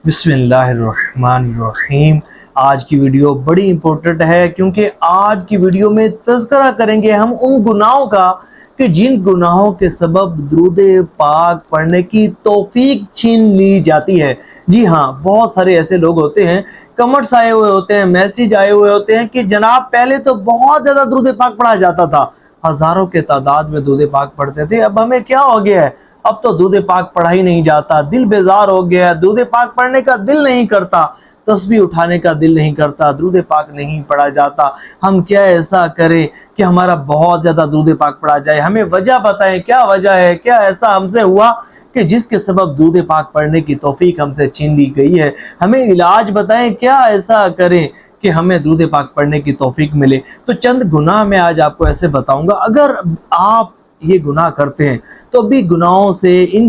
बिस्मिल्लाहिर्रहमानिर्रहीम। आज की वीडियो बड़ी इंपॉर्टेंट है क्योंकि आज की वीडियो में तज़किरा करेंगे हम उन गुनाहों का कि जिन गुनाहों के सबब दुरूद पाक पढ़ने की तौफीक छीन ली जाती है। जी हाँ, बहुत सारे ऐसे लोग होते हैं, कमेंट्स आए हुए होते हैं, मैसेज आए हुए होते हैं कि जनाब पहले तो बहुत ज़्यादा दुरूद पाक पढ़ा जाता था, हज़ारों के तादाद में दुरूद पाक पढ़ते थे, अब हमें क्या हो गया है, अब तो दुरूद पाक पढ़ा ही नहीं जाता, दिल बेजार हो गया, दुरूद पाक पढ़ने का दिल नहीं करता, तस्बीह उठाने का दिल नहीं करता, दुरूद पाक नहीं पढ़ा जाता। हम क्या ऐसा करें कि हमारा बहुत ज़्यादा दुरूद पाक पढ़ा जाए? हमें वजह बताएं, क्या वजह है, क्या ऐसा हमसे हुआ कि जिसके सबब दुरूद पाक पढ़ने की तौफीक हमसे छीन ली गई है? हमें इलाज बताएं, क्या ऐसा करें कि हमें दुरूद पाक पढ़ने की तौफीक मिले? तो चंद गुनाह मैं आज आपको ऐसे बताऊंगा, अगर आप ये गुनाह करते हैं तो भी इन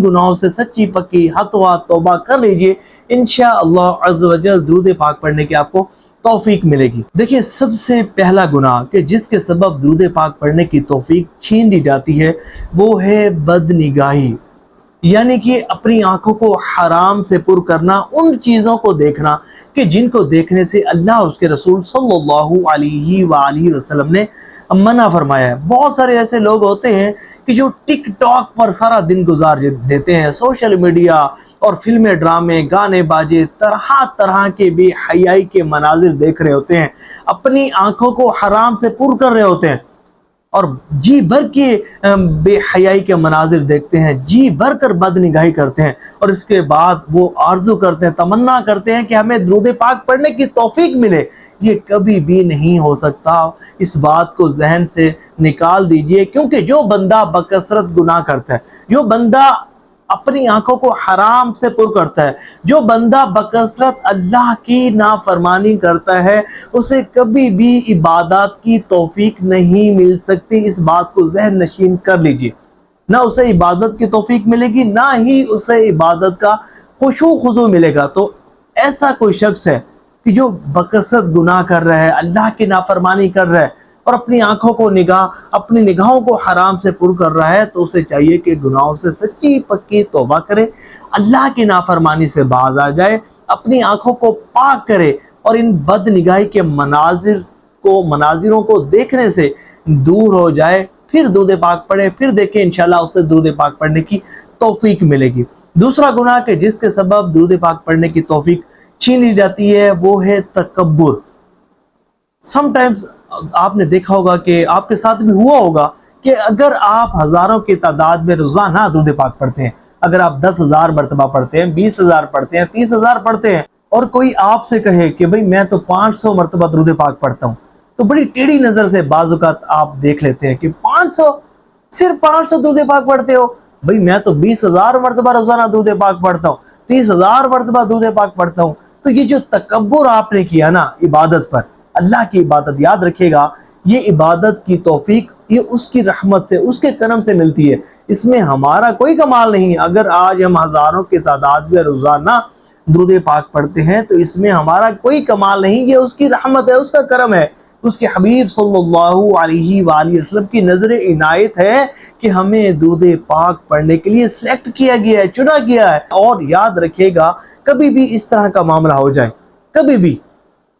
गुनाहों से सच्ची पक्की हतवा तौबा कर लीजिए, इंशाअल्लाह अज़्ज़ व जल दुरूद पाक पढ़ने की आपको तौफीक मिलेगी। देखिए, सबसे पहला गुनाह कि जिसके सबब दुरूद पाक पढ़ने की तौफीक छीन ली जाती है वो है बदनिगाही, यानी कि अपनी आंखों को हराम से पुर करना, उन चीज़ों को देखना कि जिनको देखने से अल्लाह और उसके रसूल सल्लल्लाहु अलैहि वसल्लम ने मना फरमाया है। बहुत सारे ऐसे लोग होते हैं कि जो टिकटॉक पर सारा दिन गुजार देते हैं, सोशल मीडिया और फिल्में, ड्रामे, गाने बाजे, तरह तरह के बेहयाई के मनाजिर देख रहे होते हैं, अपनी आंखों को हराम से पुर कर रहे होते हैं और जी भर के बेहयाई के मनाजिर देखते हैं, जी भर कर बदनिगाही करते हैं और इसके बाद वो आरजू करते हैं, तमन्ना करते हैं कि हमें दुरूद पाक पढ़ने की तौफीक मिले। ये कभी भी नहीं हो सकता, इस बात को जहन से निकाल दीजिए, क्योंकि जो बंदा बकसरत गुनाह करता है, जो बंदा अपनी आंखों को हराम से पुर करता है, जो बंदा बकसरत अल्लाह की नाफरमानी करता है, उसे कभी भी इबादत की तौफीक नहीं मिल सकती। इस बात को ज़हन नशीन कर लीजिए। ना उसे इबादत की तौफीक मिलेगी, ना ही उसे इबादत का खुशू खुजू मिलेगा। तो ऐसा कोई शख्स है कि जो बकसरत गुनाह कर रहा है, अल्लाह की नाफरमानी कर रहा है और अपनी आंखों को अपनी निगाहों को हराम से पुर कर रहा है, तो उसे चाहिए कि गुनाहों से सच्ची पक्की तौबा करे, अल्लाह की नाफरमानी से बाज आ जाए, अपनी आंखों को पाक करे और इन बदनिगाही के मनाजिरों को देखने से दूर हो जाए, फिर दुरूद पाक पढ़े, फिर देखें इंशाल्लाह उसे दुरूद पाक पढ़ने की तौफीक मिलेगी। दूसरा गुनाह के जिसके सबब दुरूद पाक पढ़ने की तौफीक छीन ली जाती है वो है तकब्बुर। समटाइम्स आपने देखा होगा कि आपके साथ भी हुआ होगा कि अगर आप हज़ारों की तादाद में रोज़ाना दुरूद पाक पढ़ते हैं, अगर आप 10,000 मरतबा पढ़ते हैं, 20,000 पढ़ते हैं, 30,000 पढ़ते हैं और कोई आपसे कहे कि भाई मैं तो 500 मरतबा दुरूद पाक पढ़ता हूँ, तो बड़ी टेढ़ी नज़र से बाज़-औक़ात आप देख लेते हैं कि 500, सिर्फ 500 दुरूद पाक पढ़ते हो? भाई मैं तो 20,000 मरतबा रोज़ाना दुरूद पाक पढ़ता हूँ, 30,000 मरतबा दुरूद पाक पढ़ता हूँ। तो ये जो तकब्बुर आपने किया ना इबादत पर, अल्लाह की इबादत, याद रखिएगा, ये इबादत की तौफीक ये उसकी रहमत से, उसके करम से मिलती है, इसमें हमारा कोई कमाल नहीं। अगर आज हम हज़ारों की तादाद में रोज़ाना दुरूद पाक पढ़ते हैं तो इसमें हमारा कोई कमाल नहीं, ये उसकी रहमत है, उसका करम है, उसके हबीब सल्लल्लाहु अलैहि वसल्लम की नज़र इनायत है कि हमें दुरूद पाक पढ़ने के लिए सिलेक्ट किया गया है, चुना गया है। और याद रखिएगा, कभी भी इस तरह का मामला हो जाए, कभी भी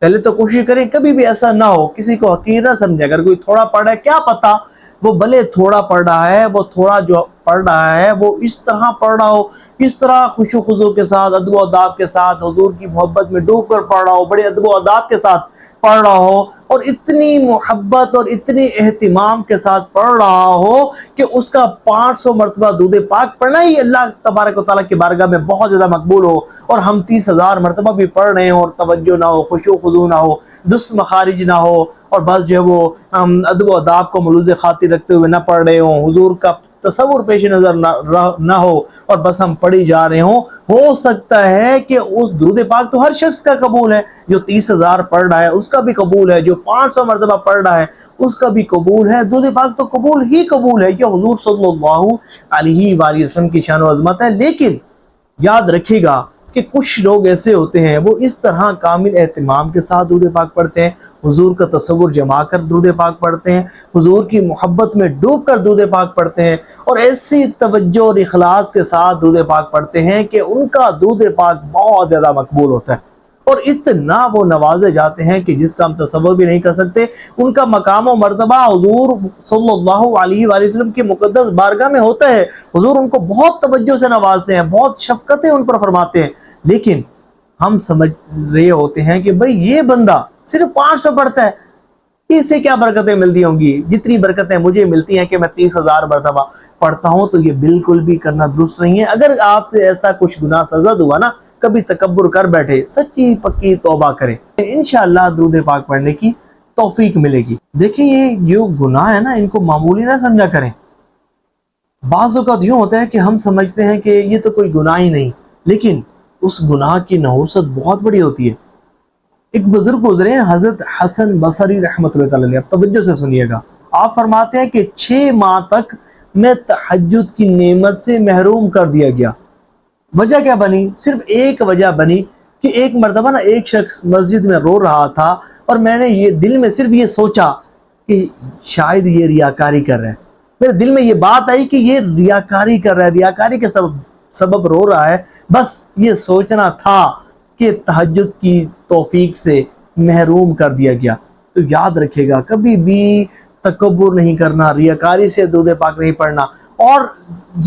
पहले तो कोशिश करें कभी भी ऐसा ना हो, किसी को हकीर ना समझे। अगर कोई थोड़ा पढ़ रहा है, क्या पता वो भले थोड़ा पढ़ रहा है, वो थोड़ा जो पढ़ रहा है वो इस तरह पढ़ रहा हो, इस तरह खुशू खुजू के साथ, अदब व अदाब के साथ, हुजूर की मोहब्बत में डूब कर पढ़ रहा हो, बड़े अदब व अदाब के साथ पढ़ रहा हो और इतनी मोहब्बत और इतनी एहतिमाम के साथ पढ़ रहा हो कि उसका 500 मरतबा दुरूद पाक पढ़ना ही अल्लाह तबारक व तआला की बारगाह में बहुत ज़्यादा मकबूल हो, और हम 30,000 मरतबा भी पढ़ रहे हो और तवज्जो ना हो, खुशू खुजू ना हो, दुस्त मखारिज ना हो, और बस जो है वो अदब व अदाब को मलूज़ खातिर रखते हुए ना पढ़ रहे हो, हुजूर का तसव्वुर पेश नज़र ना हो और बस हम पढ़ी जा रहे हों। हो सकता है कि उस दुरूद पाक तो हर शख्स का कबूल है, जो 30,000 पढ़ रहा है उसका भी कबूल है, जो 500 मरतबा पढ़ रहा है उसका भी कबूल है, दुरूद पाक तो कबूल ही कबूल है, ये हुजूर सल्लल्लाहु अलैहि वसल्लम की शान व अज़मत है। लेकिन याद रखिएगा کہ کچھ لوگ ایسے ہوتے ہیں وہ اس طرح کامل اہتمام کے ساتھ درود پاک پڑھتے ہیں، حضور کا تصور جما کر درود پاک پڑھتے ہیں، حضور کی محبت میں ڈوب کر درود پاک پڑھتے ہیں، اور ایسی توجہ اور اخلاص کے ساتھ درود پاک پڑھتے ہیں کہ ان کا درود پاک بہت زیادہ مقبول ہوتا ہے، اور اتنا وہ نوازے جاتے ہیں کہ جس کا ہم تصور بھی نہیں کر سکتے۔ ان کا مقام و مرتبہ حضور صلی اللہ علیہ وآلہ وسلم کی مقدس بارگاہ میں ہوتا ہے، حضور ان کو بہت توجہ سے نوازتے ہیں، بہت شفقتیں ان پر فرماتے ہیں، لیکن ہم سمجھ رہے ہوتے ہیں کہ بھئی یہ بندہ صرف 500 پڑھتا ہے، اس سے کیا برکتیں ملتی ہوں گی؟ جتنی برکتیں مجھے ملتی ہیں کہ میں 30,000 مرتبہ پڑھتا ہوں، تو یہ بالکل بھی کرنا درست نہیں ہے۔ اگر آپ سے ایسا کچھ گناہ سرزد ہوا نا، کبھی تکبر کر بیٹھے، سچی پکی توبہ کریں، انشاءاللہ درود پاک پڑھنے کی توفیق ملے گی۔ دیکھیں یہ جو گناہ ہے نا، ان کو معمولی نہ سمجھا کریں۔ بعض اوقات یوں ہوتا ہے کہ ہم سمجھتے ہیں کہ یہ تو کوئی گناہ ہی نہیں، لیکن اس گناہ کی نحوست بہت بڑی ہوتی ہے۔ ایک بزرگ گزرے ہیں حضرت حسن بصری رحمۃ اللہ علیہ، اب توجہ سے سنیے گا۔ آپ فرماتے ہیں کہ 6 ماہ تک میں تہجد کی نعمت سے محروم کر دیا گیا۔ وجہ کیا بنی؟ صرف ایک وجہ بنی کہ ایک مرتبہ نا ایک شخص مسجد میں رو رہا تھا، اور میں نے یہ دل میں صرف یہ سوچا کہ شاید یہ ریاکاری کر رہا ہے۔ میرے دل میں یہ بات آئی کہ یہ ریاکاری کر رہا ہے، ریاکاری کے سبب رو رہا ہے۔ بس یہ سوچنا تھا کہ تہجد کی توفیق سے محروم کر دیا گیا۔ تو یاد رکھے گا، کبھی بھی تکبر نہیں کرنا، ریاکاری سے درود پاک نہیں پڑھنا۔ اور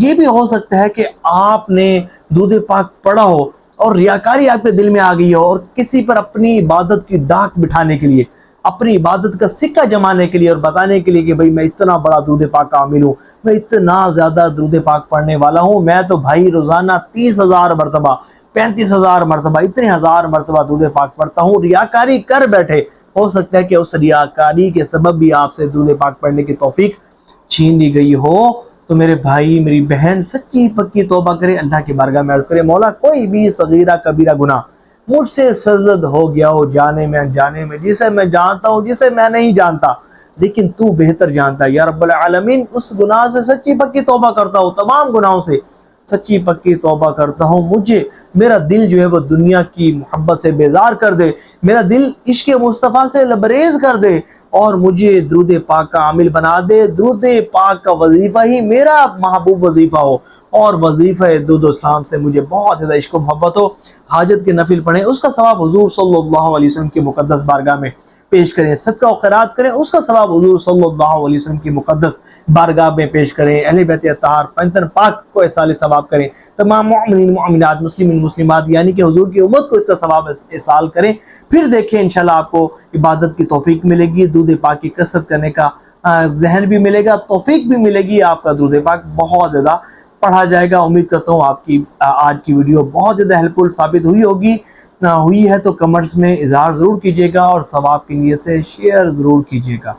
یہ بھی ہو سکتا ہے کہ آپ نے درود پاک پڑھا ہو اور ریاکاری آپ کے دل میں آ گئی ہو، اور کسی پر اپنی عبادت کی ڈاک بٹھانے کے لیے، اپنی عبادت کا سکہ جمانے کے لیے اور بتانے کے لیے کہ بھئی میں اتنا بڑا درود پاک کا عامل ہوں، میں اتنا زیادہ درود پاک پڑھنے والا ہوں، میں تو بھائی روزانہ 30,000 مرتبہ، 35,000 مرتبہ، اتنے ہزار مرتبہ درود پاک پڑھتا ہوں، ریاکاری کر بیٹھے، ہو سکتا ہے کہ اس ریاکاری کے سبب بھی آپ سے درود پاک پڑھنے کی توفیق چھین لی گئی ہو۔ تو میرے بھائی میری بہن سچی پکی توبہ کرے، اللہ کی بارگاہ میں عرض کرے، مولا کوئی بھی صغیرہ کبیرہ گناہ مجھ سے سرزد ہو گیا ہو، جانے میں انجانے میں، جسے میں جانتا ہوں، جسے میں نہیں جانتا، لیکن تو بہتر جانتا ہے یا رب العالمین، اس گناہ سے سچی پکی توبہ کرتا ہوں، تمام گناہوں سے سچی پکی توبہ کرتا ہوں۔ مجھے میرا دل جو ہے وہ دنیا کی محبت سے بیزار کر دے، میرا دل عشق مصطفیٰ سے لبریز کر دے، اور مجھے درود پاک کا عامل بنا دے۔ درود پاک کا وظیفہ ہی میرا محبوب وظیفہ ہو، اور وظیفہ درود و سلام سے مجھے بہت زیادہ عشق و محبت ہو۔ حاجت کے نفل پڑھیں، اس کا ثواب حضور صلی اللہ علیہ وسلم کی مقدس بارگاہ میں پیش کریں، صدقہ و خیرات کریں، اس کا ثواب حضور صلی اللہ علیہ وسلم کی مقدس بارگاہ میں پیش کریں، اہل بیت اطہار پنجتن پاک کو احصال ثواب کریں، تمام مومنین مومنات مسلمین مسلمات یعنی کہ حضور کی امت کو اس کا ثواب احصال کریں۔ پھر دیکھیں انشاءاللہ آپ کو عبادت کی توفیق ملے گی، درود پاک کی کثرت کرنے کا ذہن بھی ملے گا، توفیق بھی ملے گی، آپ کا درود پاک بہت زیادہ پڑھا جائے گا۔ امید کرتا ہوں آپ کی آج کی ویڈیو بہت زیادہ ہیلپ فل ثابت ہوئی ہوگی، ہوئی ہے تو کمنٹس میں اظہار ضرور کیجیے گا، اور ثواب کی نیت سے شیئر ضرور کیجیے گا۔